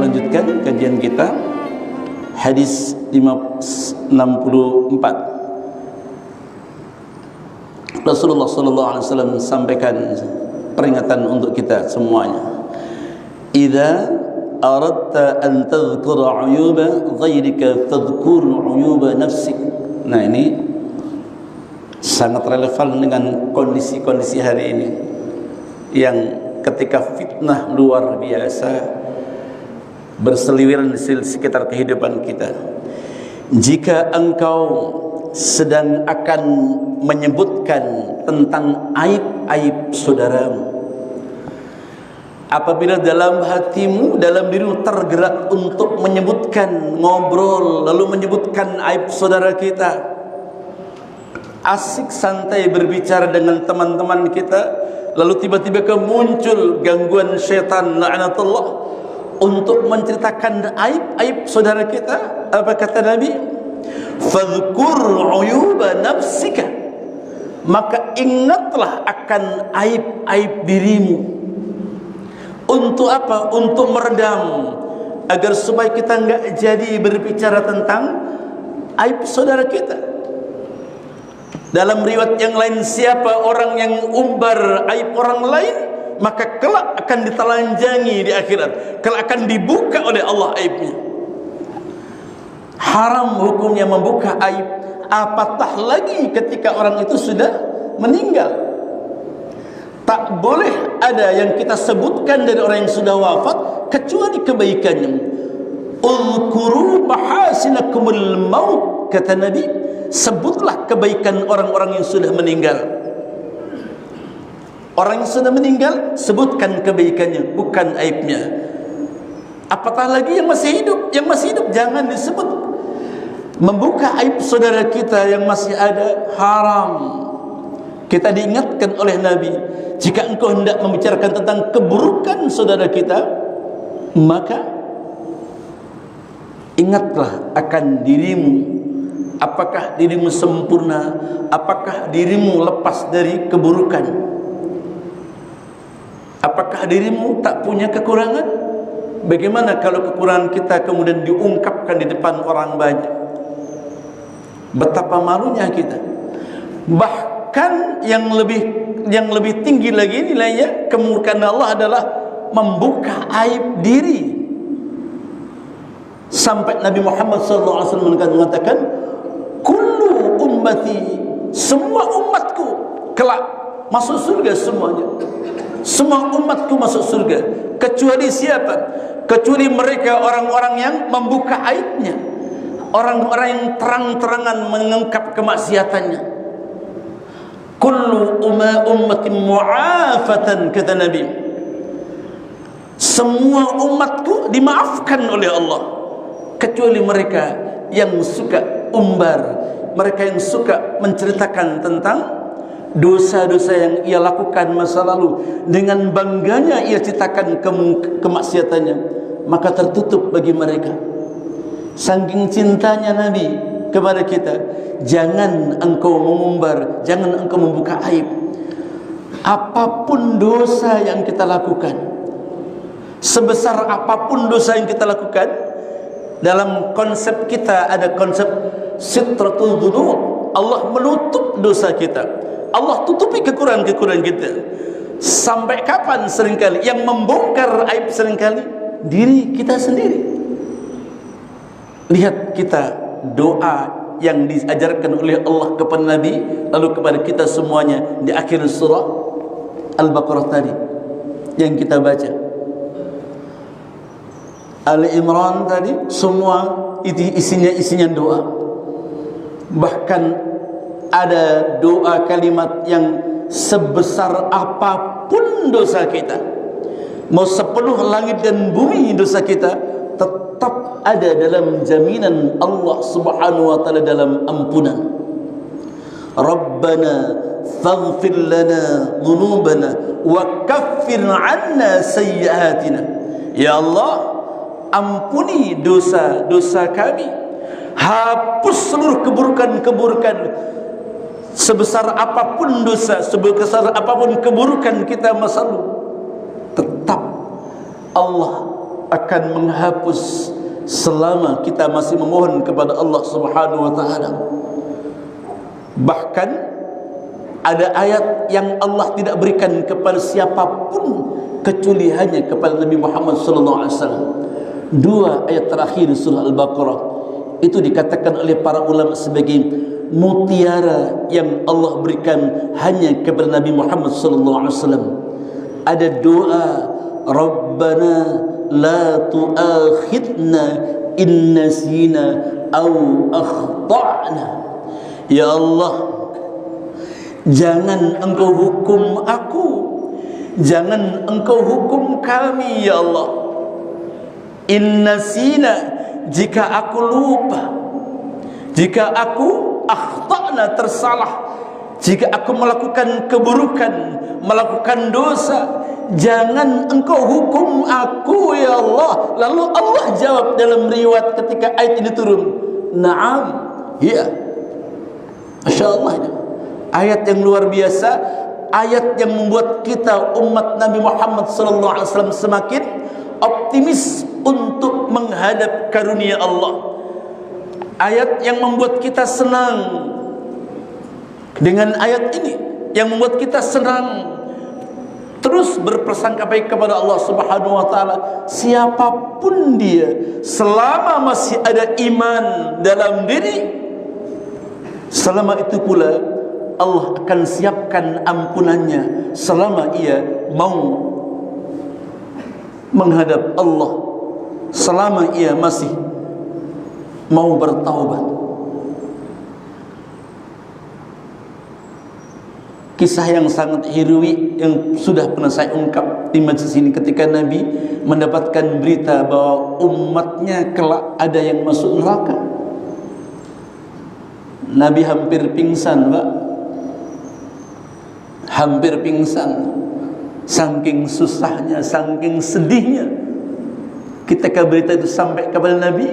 lanjutkan kajian kita hadis 64. Rasulullah sallallahu alaihi wasallam sampaikan peringatan untuk kita semuanya. Idza aradta an tadhkura 'uyuba ghayrika fadhkur 'uyuba nafsik. Nah, ini sangat relevan dengan kondisi-kondisi hari ini yang ketika fitnah luar biasa berseliweran di sekitar kehidupan kita. Jika engkau sedang akan menyebutkan tentang aib-aib saudaramu, apabila dalam hatimu, dalam dirimu tergerak untuk menyebutkan, ngobrol, lalu menyebutkan aib saudara kita, asik santai berbicara dengan teman-teman kita, lalu tiba-tiba muncul gangguan syaitan la'natullah untuk menceritakan aib-aib saudara kita. Apa kata Nabi? Fadhkur 'uyuba nafsika, maka ingatlah akan aib-aib dirimu. Untuk apa? Untuk meredam, agar supaya kita enggak jadi berbicara tentang aib saudara kita. Dalam riwayat yang lain, siapa orang yang umbar aib orang lain, maka kelak akan ditelanjangi di akhirat, kelak akan dibuka oleh Allah aibnya. Haram hukumnya membuka aib, apatah lagi ketika orang itu sudah meninggal. Tak boleh ada yang kita sebutkan dari orang yang sudah wafat kecuali kebaikannya. Uzkuru mahasinakumul maut, kata Nabi, sebutlah kebaikan orang-orang yang sudah meninggal. Orang yang sudah meninggal, sebutkan kebaikannya, bukan aibnya. Apatah lagi yang masih hidup. Yang masih hidup jangan disebut. Membuka aib saudara kita yang masih ada haram. Kita diingatkan oleh Nabi, jika engkau hendak membicarakan tentang keburukan saudara kita, maka ingatlah akan dirimu. Apakah dirimu sempurna? Apakah dirimu lepas dari keburukan? Apakah dirimu tak punya kekurangan? Bagaimana kalau kekurangan kita kemudian diungkapkan di depan orang banyak? Betapa malunya kita. Bahkan yang lebih tinggi lagi nilainya, kemurkaan Allah adalah membuka aib diri. Sampai Nabi Muhammad SAW mengatakan, kullu ummati, semua umatku kelak masuk surga semuanya. Semua umatku masuk surga, kecuali siapa? Kecuali mereka orang-orang yang membuka aibnya, orang-orang yang terang-terangan mengungkap kemaksiatannya. Kullu ummatin mu'afatan, kata Nabi, semua umatku dimaafkan oleh Allah, kecuali mereka yang suka umbar, mereka yang suka menceritakan tentang dosa-dosa yang ia lakukan masa lalu. Dengan bangganya ia ceritakan kemaksiatannya, maka tertutup bagi mereka. Saking cintanya Nabi kepada kita, jangan engkau mengumbar, jangan engkau membuka aib. Apapun dosa yang kita lakukan, sebesar apapun dosa yang kita lakukan, dalam konsep kita ada konsep sitratul dzunub. Allah menutup dosa kita, Allah tutupi kekurangan-kekurangan kita. Sampai kapan seringkali yang membongkar aib seringkali diri kita sendiri. Lihat kita doa yang diajarkan oleh Allah kepada Nabi, lalu kepada kita semuanya di akhir surah Al-Baqarah tadi yang kita baca, Ali Imran tadi, semua isinya doa. Bahkan ada doa kalimat yang sebesar apapun dosa kita, mau 10 langit dan bumi dosa kita, tetap ada dalam jaminan Allah Subhanahu wa taala, dalam ampunan. Rabbana faghfir lana dhunubana wa kaffir 'anna sayyi'atina. Ya Allah, ampuni dosa-dosa kami, hapus seluruh keburukan-keburukan. Sebesar apapun dosa, sebesar apapun keburukan kita masa lalu, tetap Allah akan menghapus selama kita masih memohon kepada Allah Subhanahu wa taala. Bahkan ada ayat yang Allah tidak berikan kepada siapapun kecuali hanya kepada Nabi Muhammad sallallahu alaihi wasallam. Dua ayat terakhir surah Al-Baqarah itu dikatakan oleh para ulama sebagai mutiara yang Allah berikan hanya kepada Nabi Muhammad sallallahu alaihi wasallam. Ada doa, Rabbana la tu'akhidna in nasina aw akhta'na. Ya Allah, jangan engkau hukum aku, jangan engkau hukum kami ya Allah. In nasina, jika aku lupa, jika aku akhta'na, tersalah, jika aku melakukan keburukan, melakukan dosa, jangan engkau hukum aku ya Allah. Lalu Allah jawab dalam riwayat ketika ayat ini turun, na'am, ya. Masya Allah, ayat yang luar biasa, ayat yang membuat kita umat Nabi Muhammad SAW semakin optimis untuk menghadap karunia Allah. Ayat yang membuat kita senang dengan ayat ini, yang membuat kita senang terus berprasangka baik kepada Allah Subhanahu wa taala. Siapapun dia, selama masih ada iman dalam diri, selama itu pula Allah akan siapkan ampunannya selama ia mau menghadap Allah, selama ia masih mau bertaubat. Kisah yang sangat heroik yang sudah pernah saya ungkap di majlis ini ketika Nabi mendapatkan berita bahwa umatnya kelak ada yang masuk neraka. Nabi hampir pingsan, Pak. Hampir pingsan. Saking susahnya, saking sedihnya. Ketika berita itu sampai kepada Nabi,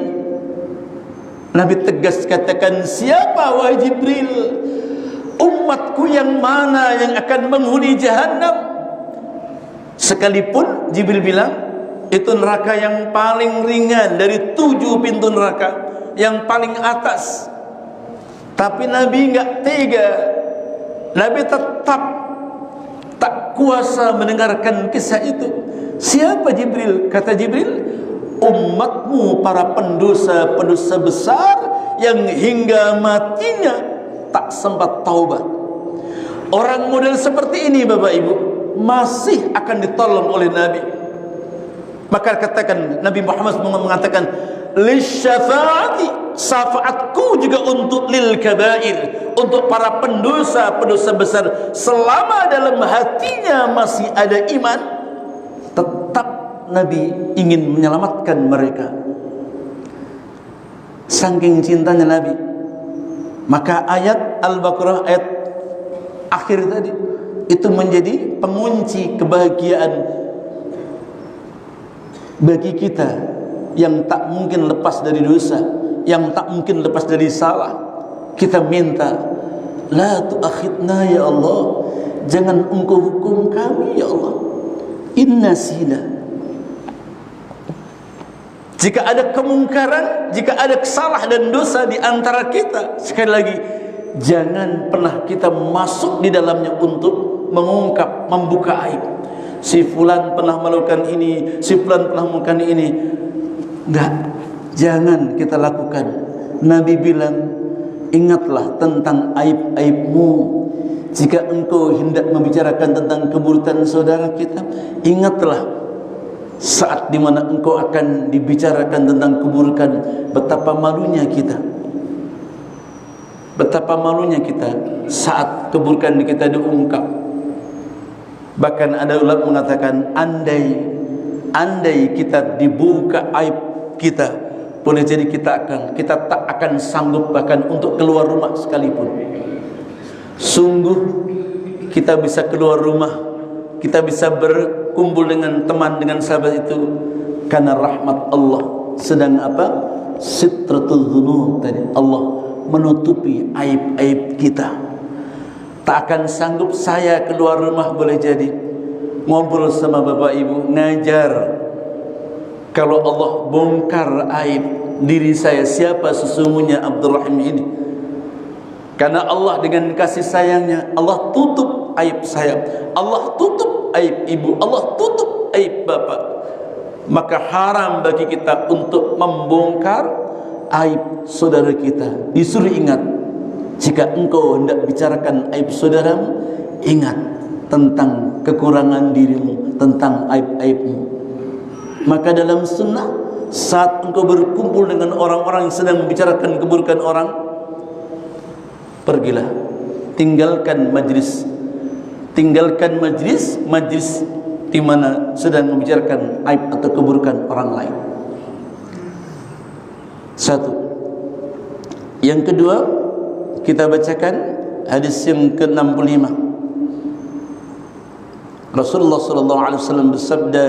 Nabi tegas katakan, siapa wahai Jibril umatku yang mana yang akan menghuni Jahannam? Sekalipun Jibril bilang itu neraka yang paling ringan dari 7 pintu neraka, yang paling atas. Tapi Nabi enggak tega. Nabi tetap tak kuasa mendengarkan kisah itu. Siapa Jibril? Kata Jibril, umatmu para pendosa-pendosa besar yang hingga matinya tak sempat taubat. Orang model seperti ini Bapak Ibu masih akan ditolong oleh Nabi. Maka katakan Nabi Muhammad mengatakan, lisyafaati, syafaatku juga untuk lil kabair, untuk para pendosa-pendosa besar. Selama dalam hatinya masih ada iman, tetap Nabi ingin menyelamatkan mereka. Saking cintanya Nabi, maka ayat Al-Baqarah, ayat akhir tadi, itu menjadi pengunci kebahagiaan bagi kita yang tak mungkin lepas dari dosa, yang tak mungkin lepas dari salah. Kita minta, la tu'akhidna ya Allah, jangan engkau hukum kami ya Allah, inna sina. Jika ada kemungkaran, jika ada kesalahan dan dosa di antara kita, sekali lagi, jangan pernah kita masuk di dalamnya untuk mengungkap, membuka aib. Si fulan pernah melakukan ini, si fulan pernah melakukan ini. Enggak, jangan kita lakukan. Nabi bilang, ingatlah tentang aib-aibmu. Jika engkau hendak membicarakan tentang keburukan saudara kita, ingatlah saat dimana engkau akan dibicarakan tentang keburukan. Betapa malunya kita, betapa malunya kita saat keburukan kita diungkap. Bahkan ada ulama mengatakan, andai kita dibuka aib kita, boleh jadi kita tak akan sanggup bahkan untuk keluar rumah sekalipun. Sungguh kita bisa keluar rumah, kita bisa berkumpul dengan teman, dengan sahabat itu karena rahmat Allah. Sedang apa? Sitratul dzunub tadi, Allah menutupi aib-aib kita. Tak akan sanggup saya keluar rumah boleh jadi ngobrol sama bapak ibu, ngajar Kalau Allah bongkar aib diri saya, siapa sesungguhnya Abdurrahim ini? Karena Allah dengan kasih sayangnya, Allah tutup aib saya, Allah tutup aib ibu, Allah tutup aib bapak. Maka haram bagi kita untuk membongkar aib saudara kita. Disuruh ingat, jika engkau hendak bicarakan aib saudaramu, ingat tentang kekurangan dirimu, tentang aib-aibmu. Maka dalam sunnah, saat engkau berkumpul dengan orang-orang yang sedang membicarakan keburukan orang, pergilah, tinggalkan majlis di mana sedang membicarakan aib atau keburukan orang lain. Satu. Yang kedua, kita bacakan hadis yang ke-65. Rasulullah sallallahu alaihi wasallam bersabda,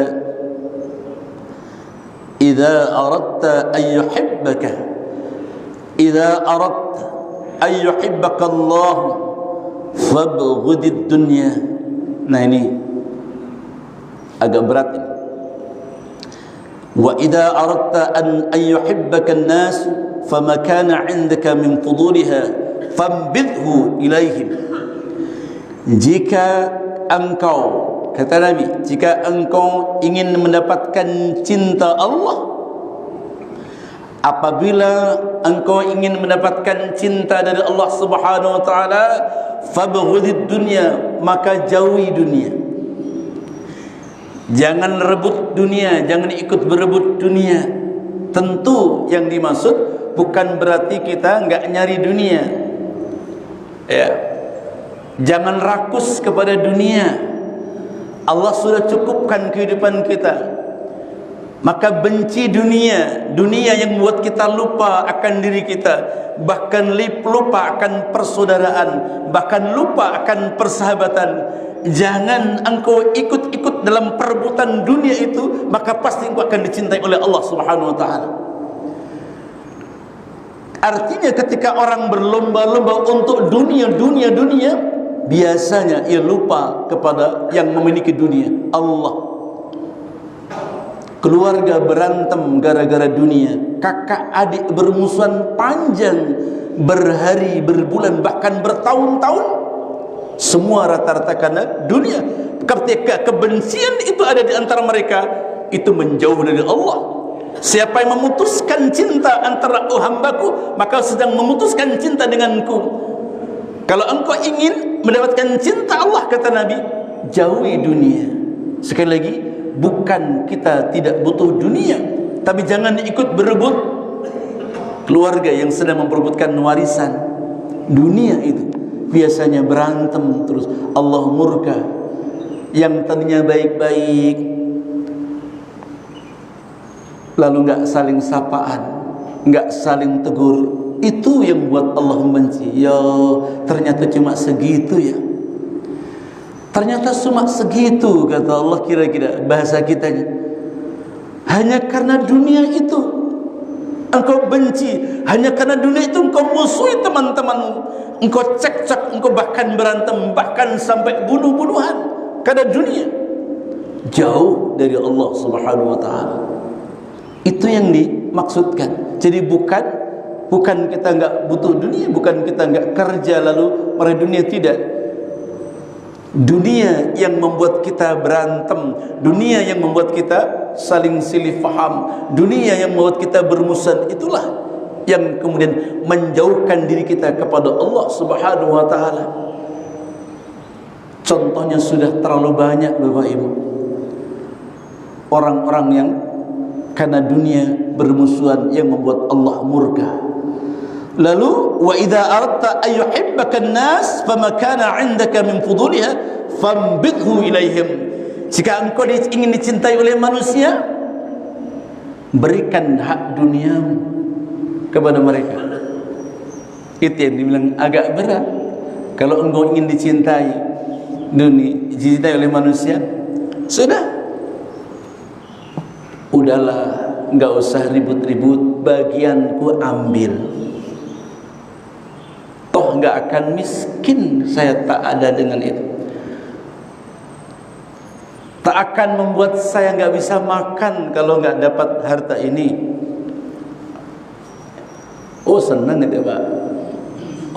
"Idza aradta an yuhibbaka, idza aradta an yuhibbaka Allah, fabghudid dunya." Nah, ini agak berat ini. Wa idza aradta an yuhibbaka an-nas, fama kana 'indaka min fudulha fambidhu ilaihim. Jika engkau, kata Nabi, jika engkau ingin mendapatkan cinta Allah, apabila engkau ingin mendapatkan cinta dari Allah Subhanahu wa taala, fabghudid dunya, maka jauhi dunia. Jangan rebut dunia, jangan ikut berebut dunia. Tentu yang dimaksud bukan berarti kita enggak nyari dunia, ya. Jangan rakus kepada dunia. Allah sudah cukupkan kehidupan kita. Maka benci dunia, dunia yang membuat kita lupa akan diri kita, bahkan lupa akan persaudaraan, bahkan lupa akan persahabatan. Jangan engkau ikut-ikut dalam perebutan dunia itu, maka pasti engkau akan dicintai oleh Allah Subhanahu wa taala. Artinya ketika orang berlomba-lomba untuk dunia, biasanya ia lupa kepada yang memiliki dunia, Allah. Keluarga berantem gara-gara dunia, kakak adik bermusuhan panjang, berhari, berbulan, bahkan bertahun-tahun, semua rata-rata karena dunia. Ketika kebencian itu ada di antara mereka, itu menjauh dari Allah. Siapa yang memutuskan cinta antara hambaku, maka sedang memutuskan cinta denganku. Kalau engkau ingin mendapatkan cinta Allah, kata Nabi, jauhi dunia. Sekali lagi, bukan kita tidak butuh dunia, tapi jangan ikut berebut keluarga yang sedang memperebutkan warisan. Dunia itu biasanya berantem terus, Allah murka. Yang tadinya baik-baik lalu enggak saling sapaan, enggak saling tegur, itu yang buat Allah membenci. Ya, ternyata cuma segitu ya. Ternyata cuma segitu, kata Allah, kira-kira bahasa kitanya. Hanya karena dunia itu engkau benci, hanya karena dunia itu engkau musuhi teman-temanmu, engkau cekcok, engkau bahkan berantem, bahkan sampai bunuh-bunuhan karena dunia. Jauh dari Allah Subhanahu wa taala. Itu yang dimaksudkan. Jadi bukan kita enggak butuh dunia, bukan kita enggak kerja lalu meraih dunia, tidak. Dunia yang membuat kita berantem, dunia yang membuat kita saling silih faham, dunia yang membuat kita bermusuhan, itulah yang kemudian menjauhkan diri kita kepada Allah Subhanahu wa taala. Contohnya sudah terlalu banyak, Bapak Ibu. Orang-orang yang karena dunia bermusuhan yang membuat Allah murka. Lalu wa idza aradta ay yuhibbaka an-nas fama kana 'indaka min fudulha fambidhu ilaihim. Jika engkau ingin dicintai oleh manusia, berikan hak duniamu kepada mereka. Itu yang dibilang agak berat. Kalau engkau ingin dicintai oleh manusia, sudah, udahlah, enggak usah ribut-ribut, bagianku ambil. Toh enggak akan miskin saya tak ada dengan itu. tak akan membuat saya nggak bisa makan kalau nggak dapat harta ini. Oh senang itu Pak,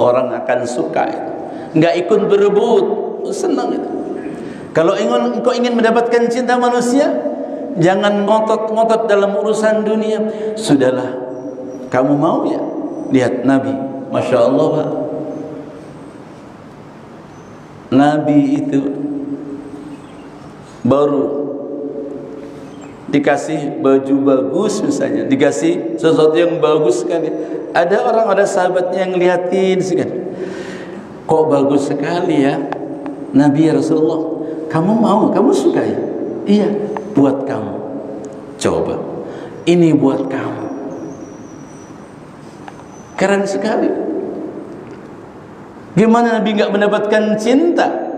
orang akan suka itu. Nggak ikut berebut, oh, senang itu. Kalau engkau ingin mendapatkan cinta manusia, jangan ngotot-ngotot dalam urusan dunia. Sudahlah, kamu mau ya? Lihat Nabi, Masya Allah Pak, Nabi itu baru dikasih baju bagus misalnya, dikasih sesuatu yang bagus sekali. Ada orang, ada sahabatnya yang ngeliatin sekali, kok bagus sekali ya Nabi ya Rasulullah, kamu mau, kamu suka ya? Iya, buat kamu. Coba, ini buat kamu. Keren sekali. Gimana Nabi nggak mendapatkan cinta?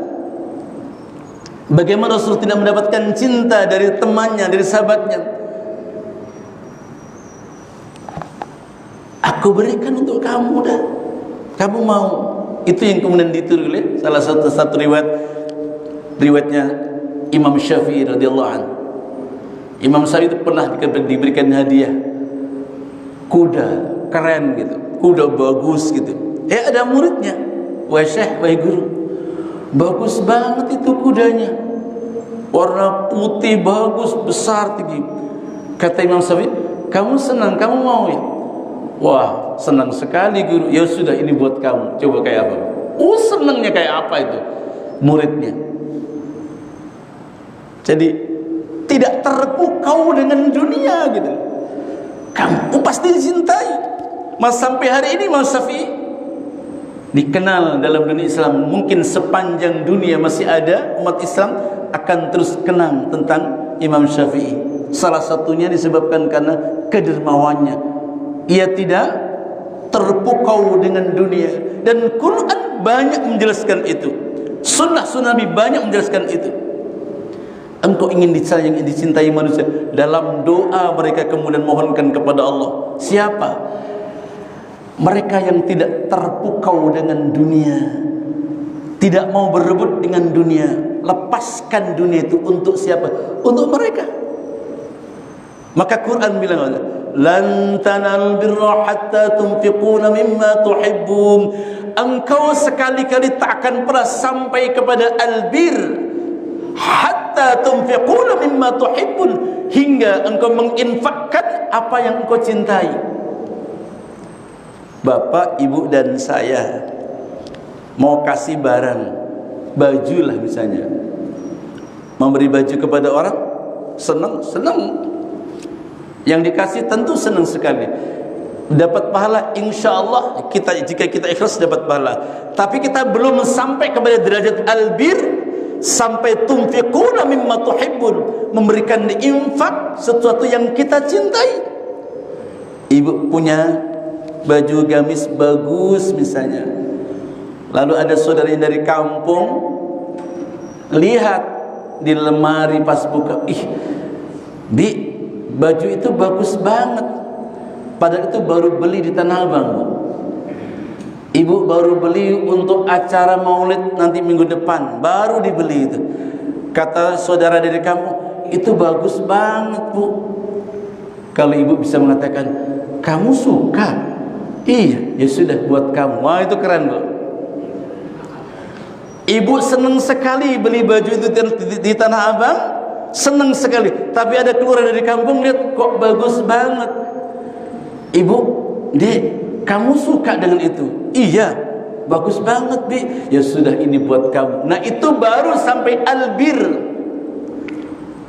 Bagaimana Rasul tidak mendapatkan cinta dari temannya, dari sahabatnya? Aku berikan untuk kamu dah. Kamu mau? Itu yang kemudian ditiru oleh salah satu riwayatnya Imam Syafi'i radhiyallahu anhu. Imam Syafi'i itu pernah diberikan hadiah kuda keren gitu, kuda bagus gitu. Ada muridnya, wahai syekh, wahai guru, bagus banget itu kudanya, warna putih bagus, besar tinggi. Kata Imam Syafi'i, kamu senang, kamu mau ya? Wah, senang sekali guru. Ya sudah, ini buat kamu. Coba kayak apa? Oh, senangnya kayak apa itu muridnya. Jadi tidak terpukau dengan dunia gitu. Kamu pasti dicintai. Mas sampai hari ini Mas Syafi'i dikenal dalam dunia Islam. Mungkin sepanjang dunia masih ada umat Islam akan terus kenang tentang Imam Syafi'i. Salah satunya disebabkan karena kedermawannya. Ia tidak terpukau dengan dunia, dan Quran banyak menjelaskan itu. Sunnah Nabi banyak menjelaskan itu. Engkau ingin disayang, dicintai manusia, dalam doa mereka kemudian mohonkan kepada Allah. Siapa? Mereka yang tidak terpukau dengan dunia, tidak mau berebut dengan dunia. Lepaskan dunia itu untuk siapa? Untuk mereka. Maka Quran bilang, lan tanalul birra hatta tunfiquna mimma tuhibbun. Engkau sekali-kali tak akan pernah sampai kepada albir hatta tunfiquna mimma tuhibbun, hingga engkau menginfakkan apa yang engkau cintai. Bapak, ibu dan saya mau kasih barang, baju lah misalnya, memberi baju kepada orang, senang. Yang dikasih tentu senang sekali, dapat pahala insyaallah. Jika kita ikhlas dapat pahala. Tapi kita belum sampai kepada derajat albir, sampai tunfiquna mimma tuhibbun, memberikan infak sesuatu yang kita cintai. Ibu punya baju gamis bagus misalnya, lalu ada saudari dari kampung lihat di lemari pas buka, Bi, baju itu bagus banget, padahal itu baru beli di Tanah Abang, Bu. Ibu baru beli untuk acara maulid nanti minggu depan, baru dibeli itu. Kata saudara dari kamu, itu bagus banget, Bu. Kalau ibu bisa mengatakan, kamu suka? Iya, ya sudah, buat kamu. Wah, itu keren, Bu. Ibu senang sekali beli baju itu di Tanah Abang, senang sekali. Tapi ada keluar dari kampung, lihat kok bagus banget. Ibu, Dek, kamu suka dengan itu? Iya, bagus banget, Bi. Ya sudah, ini buat kamu. Nah, itu baru sampai albir,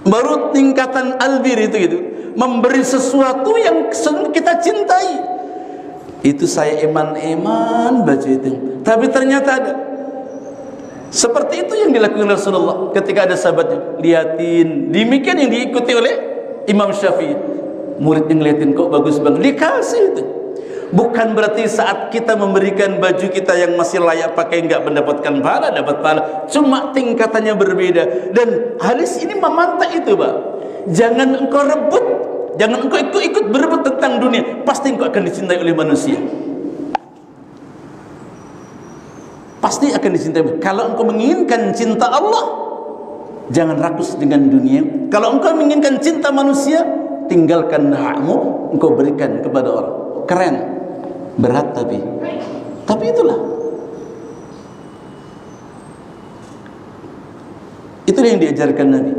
baru tingkatan albir itu gitu. Memberi sesuatu yang kita cintai. Itu saya eman-eman baju itu, tapi ternyata ada. Seperti itu yang dilakukan Rasulullah ketika ada sahabatnya, liatin. Demikian yang diikuti oleh Imam Syafi'i. Murid yang liatin, kok bagus banget, dikasih itu. Bukan berarti saat kita memberikan baju kita yang masih layak pakai enggak mendapatkan pahala, dapat pahala. Cuma tingkatannya berbeda. Dan hadis ini memantak itu, Pak. Jangan engkau rebut, jangan engkau ikut berebut tentang dunia. Pasti engkau akan dicintai oleh manusia. Pasti akan dicintai. Kalau engkau menginginkan cinta Allah, jangan rakus dengan dunia. Kalau engkau menginginkan cinta manusia, tinggalkan hakmu, engkau berikan kepada orang. Keren, berat tapi itulah yang diajarkan Nabi.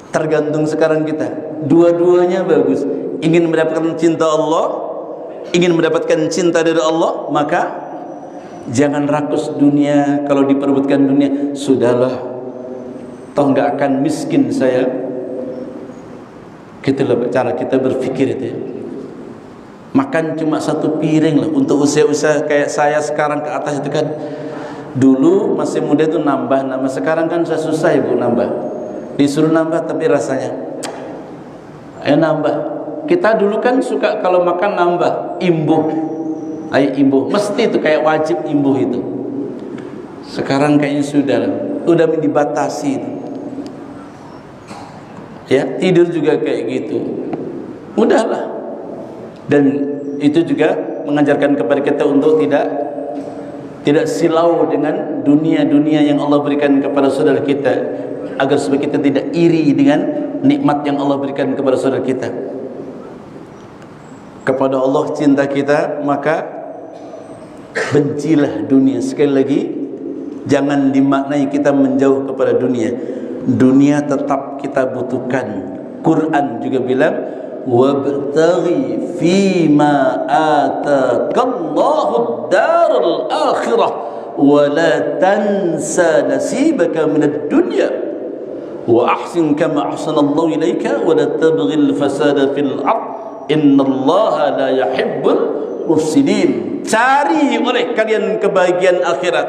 Tergantung sekarang kita, dua-duanya bagus. Ingin mendapatkan cinta Allah, ingin mendapatkan cinta dari Allah, maka jangan rakus dunia. Kalau diperebutkan dunia, sudahlah, toh nggak akan miskin saya. Gitulah cara kita berpikir itu ya. Makan cuma satu piring lah. Untuk usia-usia kayak saya sekarang ke atas itu kan, dulu masih muda itu nambah. Sekarang kan saya susah ibu nambah. Disuruh nambah tapi rasanya ayo nambah. Kita dulu kan suka kalau makan nambah, imbuh. Ayo imbuh, mesti itu kayak wajib imbuh itu. Sekarang kayaknya sudah dibatasi itu. Ya, tidur juga kayak gitu. Udahlah. Dan itu juga mengajarkan kepada kita untuk tidak silau dengan dunia-dunia yang Allah berikan kepada saudara kita, agar supaya kita tidak iri dengan nikmat yang Allah berikan kepada saudara kita. Kepada Allah cinta kita, maka bencilah dunia. Sekali lagi, jangan dimaknai kita menjauh kepada dunia. Dunia tetap kita butuhkan. Quran juga bilang, wabtaghi fima atakallahu ad-darul akhirah wa la tansa nasibaka minad dunya wa ahsin kama ahsanallahu ilaika wa la tabghil fasada fil ard innallaha la yuhibbul mufsidin. Cari oleh kalian kebahagiaan akhirat,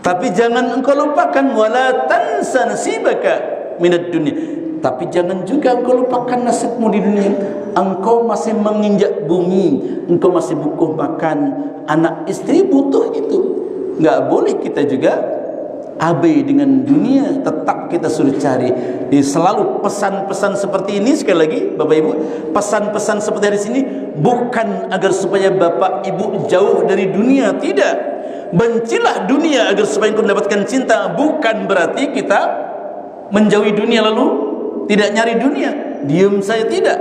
tapi jangan engkau lupakan wala tansa nasibaka minad dunya. Tapi jangan juga engkau lupakan nasibmu di dunia. Engkau masih menginjak bumi, engkau masih butuh makan, anak istri butuh itu. Enggak boleh kita juga abai dengan dunia, tetap kita suruh cari. Jadi selalu pesan-pesan seperti ini, sekali lagi Bapak Ibu, pesan-pesan seperti dari sini bukan agar supaya Bapak Ibu jauh dari dunia, tidak. Bencilah dunia agar supaya engkau mendapatkan cinta. Bukan berarti kita menjauhi dunia lalu tidak nyari dunia, diam saya, tidak.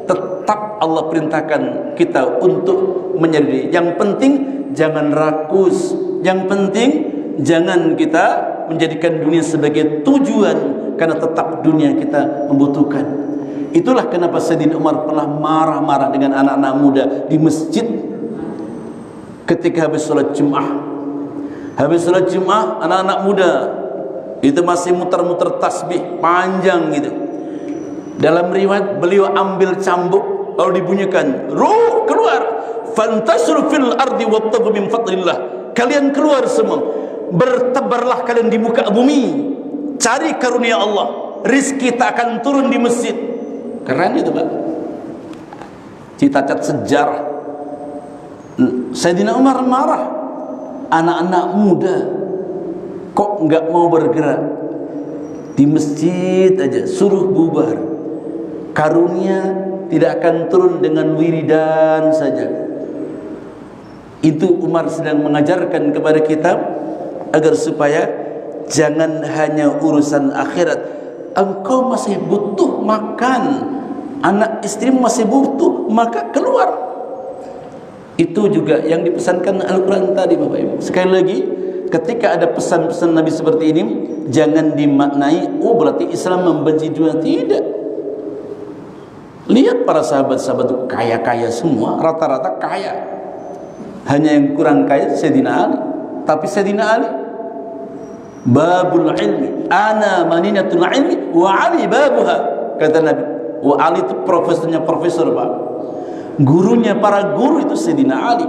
Tetap Allah perintahkan kita untuk mencari. Yang penting jangan rakus. Yang penting jangan kita menjadikan dunia sebagai tujuan, karena tetap dunia kita membutuhkan. Itulah kenapa Sayyidina Umar pernah marah-marah dengan anak-anak muda di masjid ketika habis sholat Jum'ah. Habis sholat Jum'ah, anak-anak muda itu masih muter-muter tasbih panjang gitu. Dalam riwayat beliau ambil cambuk lalu dibunyikan, ruh keluar, fantasru fil ardi wabtaghu min fadlillah. Kalian keluar semua, bertebarlah kalian di muka bumi, cari karunia Allah, rizki tak akan turun di masjid. Keren itu Pak, catat sejarah. Sayyidina Umar marah, anak-anak muda kok enggak mau bergerak di masjid aja, suruh bubar. Karunia tidak akan turun dengan wiridan saja. Itu Umar sedang mengajarkan kepada kita agar supaya jangan hanya urusan akhirat. Engkau masih butuh makan, anak istri masih butuh, maka keluar. Itu juga yang dipesankan Al-Quran tadi Bapak Ibu. Sekali lagi, ketika ada pesan-pesan Nabi seperti ini, jangan dimaknai oh berarti Islam membenci dunia. Tidak. Lihat para sahabat-sahabat itu kaya-kaya semua, rata-rata kaya. Hanya yang kurang kaya Sayyidina Ali. Tapi Sayyidina Ali babul ilmi, ana maninatul ilmi wa Ali babuha, kata Nabi. Wa Ali itu profesornya profesor Pak, gurunya para guru itu Sayyidina Ali.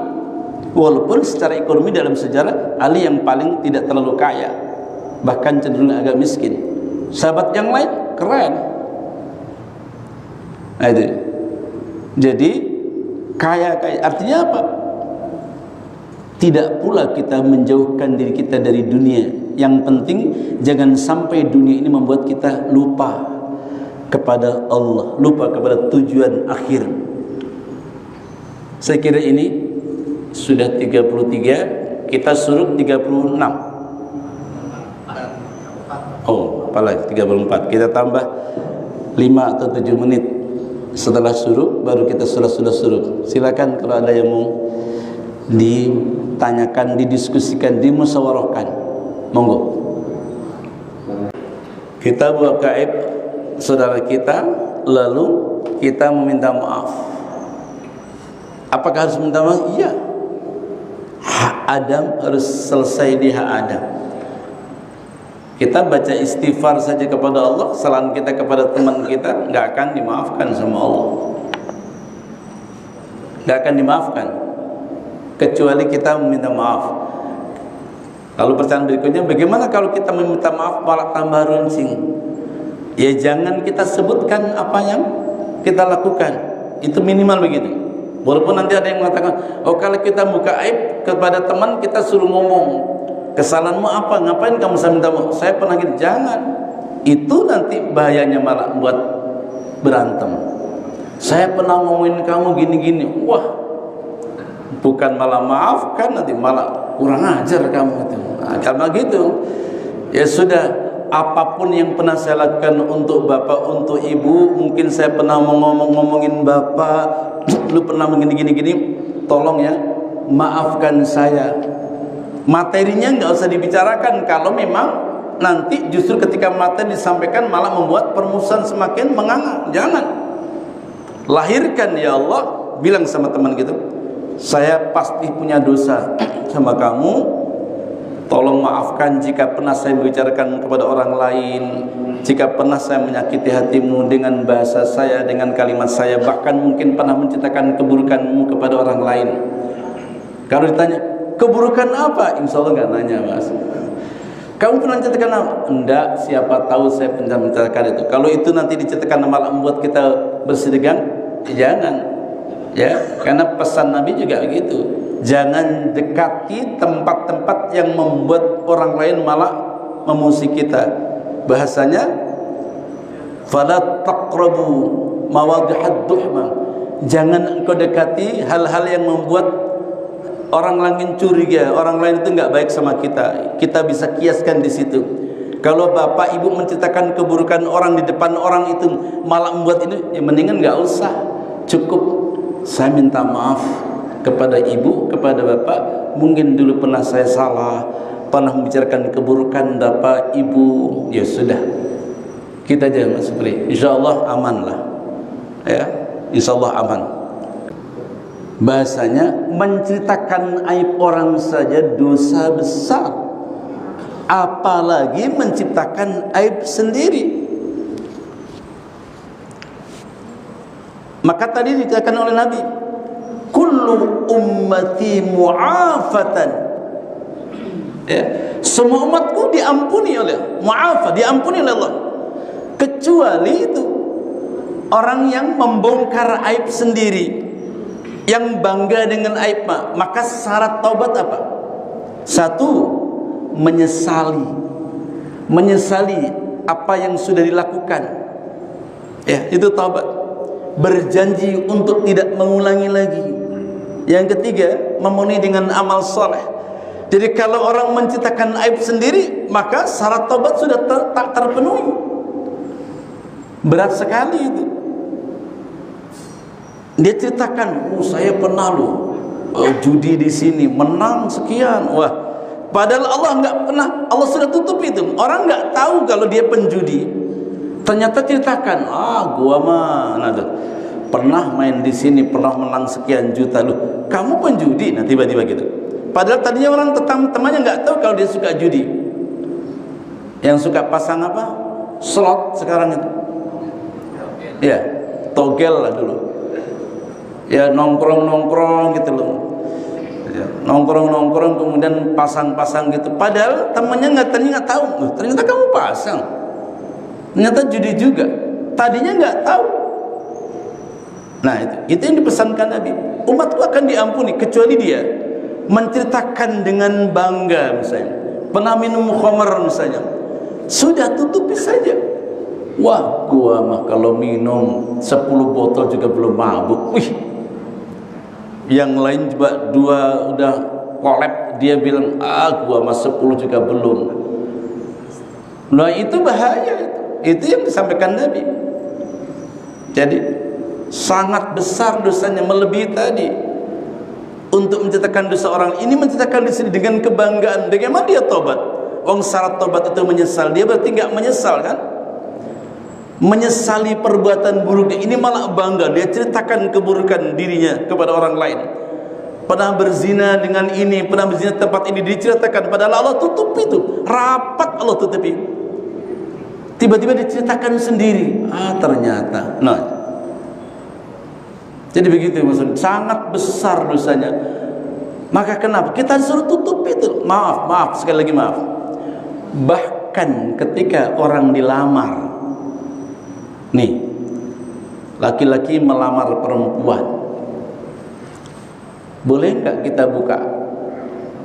Walaupun secara ekonomi dalam sejarah Ali yang paling tidak terlalu kaya, bahkan cenderung agak miskin. Sahabat yang lain keren. Nah, itu. Jadi kaya artinya apa? Tidak pula kita menjauhkan diri kita dari dunia. Yang penting jangan sampai dunia ini membuat kita lupa kepada Allah, lupa kepada tujuan akhir. Saya kira ini sudah 33, kita suruh 36. Oh, apalagi 34. Kita tambah 5 atau 7 menit setelah syuruk baru kita sudah syuruk. Silakan kalau ada yang mau ditanyakan, didiskusikan, dimusyawarahkan. Monggo. Kita buat gaib saudara kita, lalu kita meminta maaf. Apakah harus minta maaf? Iya. Hak Adam harus selesai di hak Adam. Kita baca istighfar saja kepada Allah, kesalahan kita kepada teman kita nggak akan dimaafkan sama Allah. Nggak akan dimaafkan kecuali kita meminta maaf. Lalu pertanyaan berikutnya, bagaimana kalau kita meminta maaf malah tambah runcing? Ya jangan kita sebutkan apa yang kita lakukan. Itu minimal begitu. Walaupun nanti ada yang mengatakan, oh kalau kita buka aib kepada teman, kita suruh ngomong, kesalahanmu apa? Ngapain kamu saya minta maaf? Saya pernah gitu. Jangan. Itu nanti bahayanya malah buat berantem. Saya pernah ngomongin kamu gini-gini. Wah, bukan malah maafkan, nanti malah kurang ajar kamu itu. Nah, karena gitu, ya sudah, apapun yang pernah saya lakukan untuk bapak, untuk ibu, mungkin saya pernah ngomongin bapak, lu pernah begini-gini, tolong ya, maafkan saya. Materinya nggak usah dibicarakan kalau memang nanti justru ketika materi disampaikan malah membuat permusuhan semakin menganga. Jangan. Lahirkan ya Allah, bilang sama teman gitu, saya pasti punya dosa sama kamu, tolong maafkan jika pernah saya membicarakan kepada orang lain, jika pernah saya menyakiti hatimu dengan bahasa saya, dengan kalimat saya, bahkan mungkin pernah menciptakan keburukanmu kepada orang lain. Kalau ditanya, keburukan apa? Insya Allah nggak nanya, Mas. Kamu pernah menceritakan apa? Enggak, siapa tahu saya pernah menceritakan itu. Kalau itu nanti diceritakan malah membuat kita bersih-degan, jangan. Ya, karena pesan Nabi juga begitu. Jangan dekati tempat-tempat yang membuat orang lain malah memusuhi kita. Bahasanya, fala taqrabu mawadhi'ad duhma. Jangan engkau dekati hal-hal yang membuat orang lain curiga, orang lain itu enggak baik sama kita. Kita bisa kiaskan di situ. Kalau bapak ibu menceritakan keburukan orang di depan orang itu malah membuat itu, ya mendingan enggak usah. Cukup saya minta maaf kepada ibu, kepada bapak, mungkin dulu pernah saya salah, pernah membicarakan keburukan bapak ibu, ya sudah, kita jangan seperti, insyaallah aman lah, ya, insyaallah aman. Bahasanya menceritakan aib orang saja dosa besar, apalagi menciptakan aib sendiri. Maka tadi dikatakan oleh Nabi, kullu ummati mu'afatan. Ya, semua umatku diampuni oleh mu'afa, diampuni oleh Allah. Kecuali itu orang yang membongkar aib sendiri, yang bangga dengan aib, maka syarat taubat apa? Satu, menyesali apa yang sudah dilakukan. Ya, itu taubat. Berjanji untuk tidak mengulangi lagi. Yang ketiga, memenuhi dengan amal soleh. Jadi kalau orang menciptakan aib sendiri, maka syarat taubat sudah tak terpenuhi. Berat sekali itu. Dia ceritakan, saya pernah judi di sini, menang sekian. Wah, padahal Allah nggak pernah, Allah sudah tutup itu. Orang nggak tahu kalau dia penjudi. Ternyata ceritakan, gua mana tuh pernah main di sini, pernah menang sekian juta. Loh, kamu penjudi? Nah tiba-tiba gitu. Padahal tadinya orang temannya nggak tahu kalau dia suka judi. Yang suka pasang apa? Slot sekarang itu. Ya, togel lah dulu. Ya nongkrong gitu loh. Ya, nongkrong kemudian pasang gitu. Padahal temannya nggak tahu. Loh, ternyata kamu pasang. Ternyata judi juga. Tadinya nggak tahu. Nah itu yang dipesankan Nabi. Umatku akan diampuni kecuali dia menceritakan dengan bangga, misalnya pernah minum khamar misalnya, sudah tutupi saja. Wah, gua mah kalau minum 10 botol juga belum mabuk. Wih, yang lain coba 2 udah kolab, dia bilang gua mah 10 juga belum. Nah itu bahaya, itu yang disampaikan Nabi. Jadi sangat besar dosanya, melebihi tadi. Untuk menceritakan dosa orang ini, menceritakan di sini dengan kebanggaan. Bagaimana dia tobat? Wong syarat tobat itu menyesal. Dia berarti nggak menyesal kan? Menyesali perbuatan buruknya, ini malah bangga. Dia ceritakan keburukan dirinya kepada orang lain. Pernah berzina dengan ini, pernah berzina tempat ini, diceritakan. Padahal Allah tutup itu, rapat Allah tutupi. Tiba-tiba diceritakan sendiri. Ternyata. Nah, jadi begitu maksudnya. Sangat besar dosanya. Maka kenapa? Kita disuruh tutup itu. Maaf, sekali lagi maaf. Bahkan ketika orang dilamar, nih, laki-laki melamar perempuan, boleh nggak kita buka?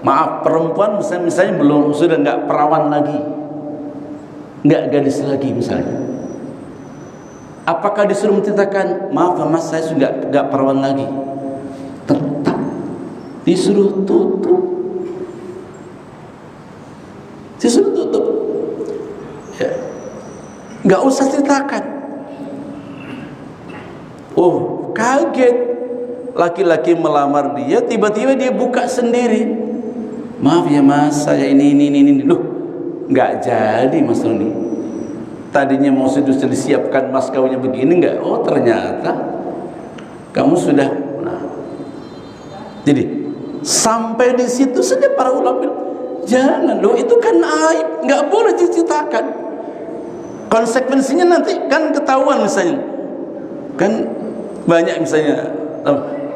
Maaf, perempuan misalnya belum, sudah nggak perawan lagi, nggak gadis lagi misalnya. Apakah disuruh menceritakan, maaf mas saya sudah nggak perawan lagi? Tetap disuruh tutup. Disuruh tutup. Ya. Nggak usah ceritakan. Oh, kaget. Laki-laki melamar dia, tiba-tiba dia buka sendiri. Maaf ya mas, saya ini. Loh, nggak jadi mas Roni. Tadinya mau sudah disiapkan mas kawinnya begini, nggak? Oh ternyata kamu sudah. Nah, jadi sampai di situ saja para ulama bilang, jangan loh, itu kan aib, nggak boleh diceritakan. Konsekuensinya nanti kan ketahuan misalnya. Kan banyak misalnya.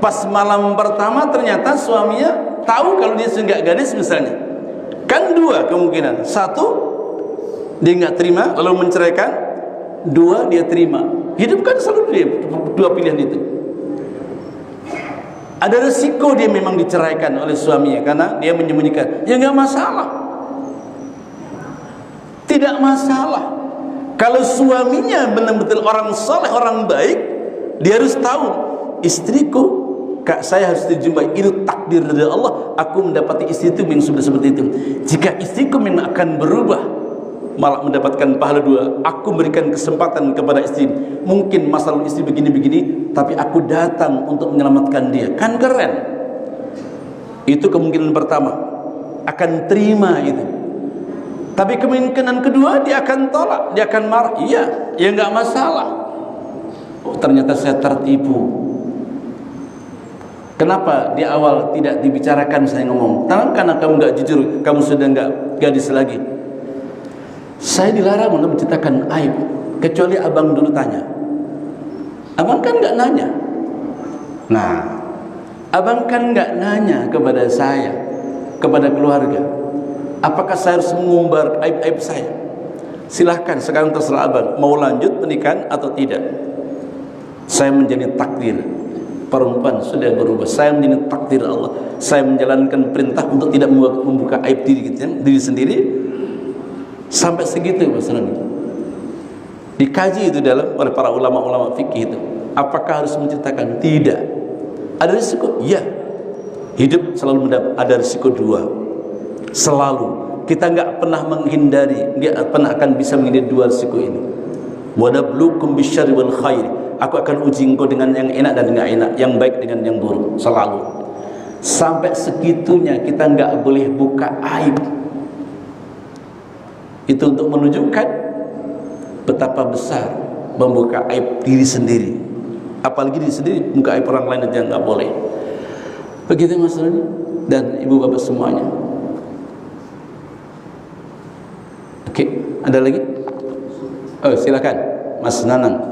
Pas malam pertama ternyata suaminya tahu kalau dia sudah gadis misalnya. Kan dua kemungkinan. Satu, dia nggak terima lalu menceraikan. Dua, dia terima. Hidup kan selalu dia dua pilihan itu. Ada resiko dia memang diceraikan oleh suaminya karena dia menyembunyikan. Ya nggak masalah. Tidak masalah. Kalau suaminya benar-benar orang saleh, orang baik, dia harus tahu, istriku, kak saya harus dijumpai, itu takdir dari Allah, aku mendapati istri itu memang sudah seperti itu. Jika istriku memang akan berubah, malah mendapatkan pahala dua, aku berikan kesempatan kepada istri. Mungkin masalah istri begini-begini, tapi aku datang untuk menyelamatkan dia. Kan keren. Itu kemungkinan pertama, akan terima itu. Tapi kemungkinan kedua, dia akan tolak, dia akan marah. Iya, ya nggak masalah. Oh ternyata saya tertipu. Kenapa di awal tidak dibicarakan saya ngomong? Karena kamu nggak jujur, kamu sudah nggak gadis lagi. Saya dilarang untuk menceritakan aib, kecuali abang dulu tanya. Abang kan nggak nanya. Nah, abang kan nggak nanya kepada saya, kepada keluarga. Apakah saya harus mengumbar aib-aib saya? Silahkan, sekarang terserah abang, mau lanjut pernikahan atau tidak. Saya menjadi takdir. Perempuan sudah berubah. Saya menjadi takdir Allah. Saya menjalankan perintah untuk tidak membuka aib diri sendiri. Sampai segitu Mas Rani. Dikaji itu oleh para ulama-ulama fikih itu. Apakah harus menceritakan? Tidak. Ada risiko? Ya. Hidup selalu ada risiko dua. Selalu. Kita nggak pernah menghindari, nggak pernah akan bisa menghindari dua risiko ini. Wa nabluukum bisyarri wal khairi. Aku akan uji engkau dengan yang enak dan nggak enak, yang baik dengan yang buruk, selalu. Sampai segitunya kita nggak boleh buka aib. Itu untuk menunjukkan betapa besar membuka aib diri sendiri. Apalagi diri sendiri, buka aib orang lain itu yang nggak boleh. Begitu Mas Rani dan ibu bapak semuanya. Oke, ada lagi? Oh silakan, Mas Nanang.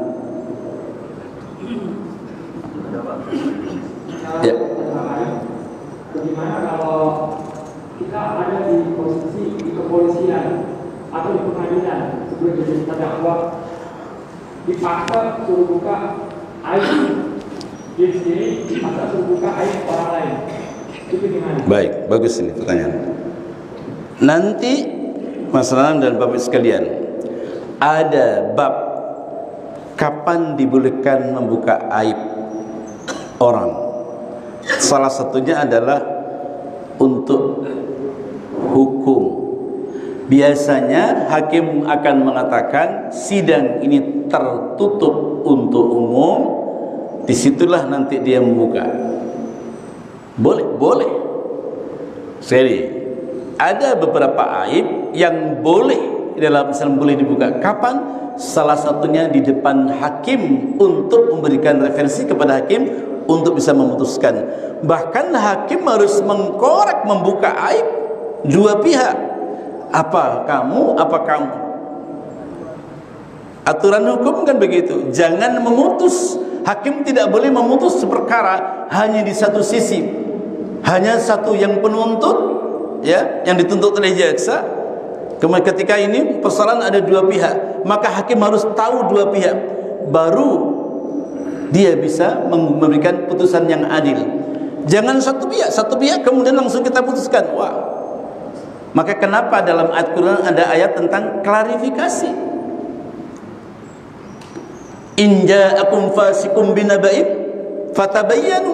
Ya. Bagaimana kalau kita ada di posisi di kepolisian atau di pengadilan sebelum jadi terdakwa, dipaksa suruh buka aib diri sendiri, dipaksa suruh buka aib orang lain, itu gimana? Baik, bagus ini pertanyaan. Nanti Mas Ranam dan Bapak sekalian, ada bab kapan dibolehkan membuka aib orang. Salah satunya adalah untuk hukum. Biasanya hakim akan mengatakan sidang ini tertutup untuk umum. Disitulah nanti dia membuka. Boleh. Sekali, ada beberapa aib yang boleh dalam Islam boleh dibuka. Kapan? Salah satunya di depan hakim untuk memberikan referensi kepada hakim untuk bisa memutuskan. Bahkan hakim harus mengkorek, membuka aib dua pihak. Apa kamu? Aturan hukum kan begitu. Jangan memutus. Hakim tidak boleh memutus perkara hanya di satu sisi, hanya satu yang penuntut, ya, yang dituntut oleh jaksa. Kemudian ketika ini persoalan ada dua pihak, maka hakim harus tahu dua pihak, baru dia bisa memberikan putusan yang adil. Jangan satu pihak kemudian langsung kita putuskan. Wah, maka kenapa dalam ayat Quran ada ayat tentang klarifikasi? In ja'akum fasikum binaba'in fatabayyanu.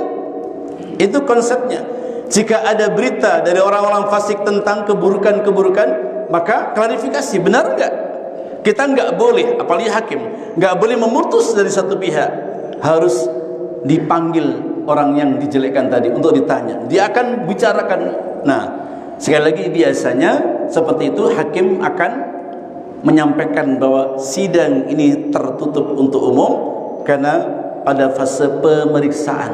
Itu konsepnya. Jika ada berita dari orang-orang fasik tentang keburukan-keburukan, maka klarifikasi, benar enggak? Kita enggak boleh, apalagi hakim, enggak boleh memutus dari satu pihak. Harus dipanggil orang yang dijelekkan tadi untuk ditanya. Dia akan bicarakan. Nah, sekali lagi biasanya seperti itu hakim akan menyampaikan bahwa sidang ini tertutup untuk umum karena pada fase pemeriksaan.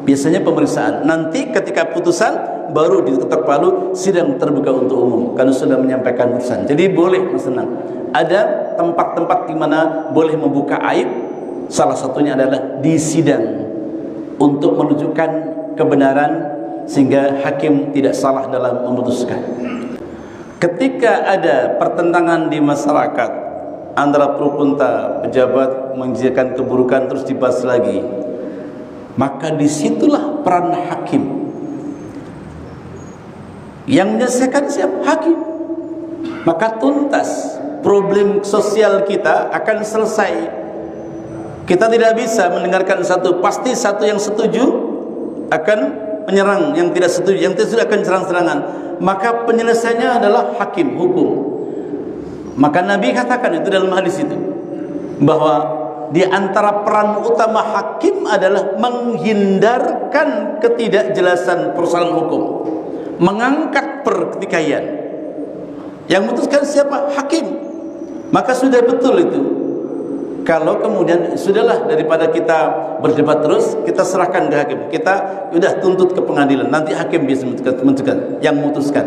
Biasanya pemeriksaan. Nanti ketika putusan baru diketok palu, sidang terbuka untuk umum karena sudah menyampaikan putusan. Jadi boleh, Mas Senang. Ada tempat-tempat di mana boleh membuka aib. Salah satunya adalah di sidang untuk menunjukkan kebenaran sehingga hakim tidak salah dalam memutuskan. Ketika ada pertentangan di masyarakat antara pro kontra, pejabat mengizinkan keburukan terus dibahas lagi, maka disitulah peran hakim. Yang menyelesaikan siapa? Hakim. Maka tuntas problem sosial kita akan selesai. Kita tidak bisa mendengarkan satu, pasti satu yang setuju akan menyerang yang tidak setuju, yang tidak setuju akan serang-serangan. Maka penyelesaiannya adalah hakim hukum. Maka Nabi katakan itu dalam hadis itu, bahwa di antara peran utama hakim adalah menghindarkan ketidakjelasan persoalan hukum, mengangkat pertikaian. Yang memutuskan siapa? Hakim. Maka sudah betul itu. Kalau kemudian sudahlah, daripada kita berdebat terus, kita serahkan ke hakim. Kita sudah tuntut ke pengadilan. Nanti hakim bisa memutuskan, yang memutuskan.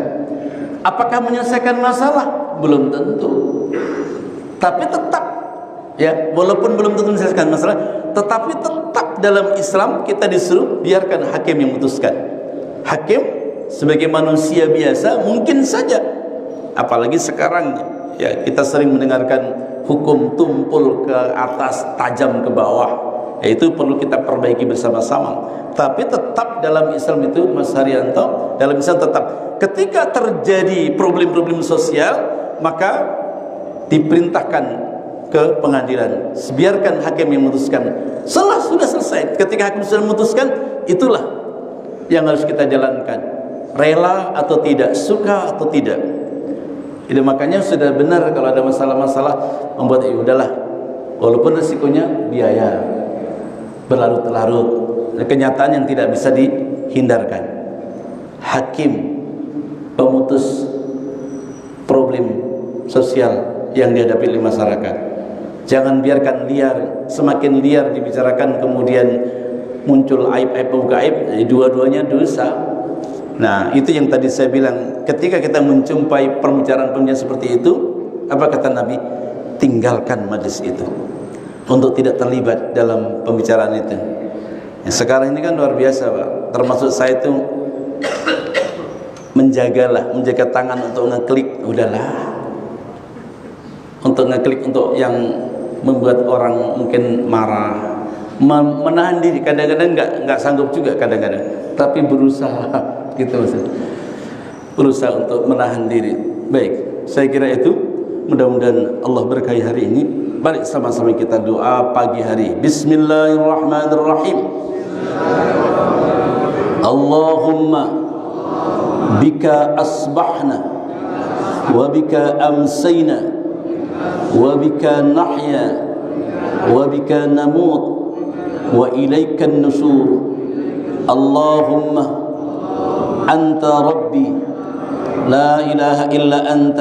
Apakah menyelesaikan masalah? Belum tentu. Tapi tetap, ya, walaupun belum tentu menyelesaikan masalah, tetapi tetap dalam Islam kita disuruh biarkan hakim yang memutuskan. Hakim sebagai manusia biasa mungkin saja, apalagi sekarang, ya, kita sering mendengarkan hukum tumpul ke atas, tajam ke bawah. Itu perlu kita perbaiki bersama-sama. Tapi tetap dalam Islam itu, Mas Haryanto, dalam Islam tetap ketika terjadi problem-problem sosial, maka diperintahkan ke pengadilan. Biarkan hakim yang memutuskan. Sudah selesai. Ketika hakim sudah memutuskan, itulah yang harus kita jalankan. Rela atau tidak, suka atau tidak. Jadi makanya sudah benar kalau ada masalah-masalah membuat udahlah, walaupun resikonya biaya berlarut-larut, kenyataan yang tidak bisa dihindarkan. Hakim pemutus problem sosial yang dihadapi oleh masyarakat. Jangan biarkan liar, semakin liar dibicarakan kemudian muncul aib-aib, buka aib, dua-duanya dosa. Nah, itu yang tadi saya bilang, ketika kita menjumpai pembicaraan-pembicaraan seperti itu, apa kata Nabi? Tinggalkan majlis itu untuk tidak terlibat dalam pembicaraan itu. Ya, sekarang ini kan luar biasa, Pak. Termasuk saya itu menjaga tangan untuk ngeklik, udahlah. Untuk ngeklik untuk yang membuat orang mungkin marah, menahan diri, kadang-kadang nggak sanggup juga kadang-kadang, tapi berusaha. Gitu maksudnya, berusaha untuk menahan diri. Baik, saya kira itu. Mudah-mudahan Allah berkahi hari ini. Mari sama-sama kita doa pagi hari. Bismillahirrahmanirrahim. Allahumma bika asbahna وبك أمسينا وبك نحيا وبك نموت وإليك النشور اللهم أنت ربي لا إله إلا أنت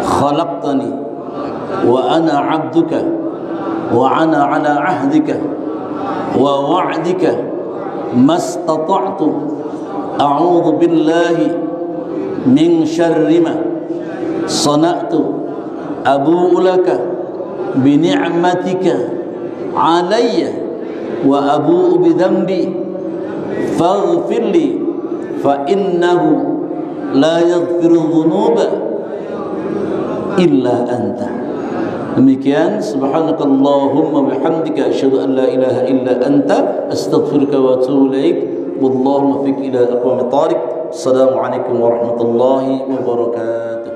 خلقتني وأنا عبدك وأنا على عهدك ووعدك ما استطعت أعوذ بالله من شر ما صنعت أبوء لك بنعمتك علي وأبوء بذنبي فاغفر لي فإنه لا يغفر الذنوب إلا أنت. Demikian, subhanakallahumma bihamdika asyhadu an la ilaha illa anta astaghfiruka wa atubu ilaik. Wallahu muwaffiq ila aqwamit thariq. Assalamualaikum warahmatullahi wabarakatuh.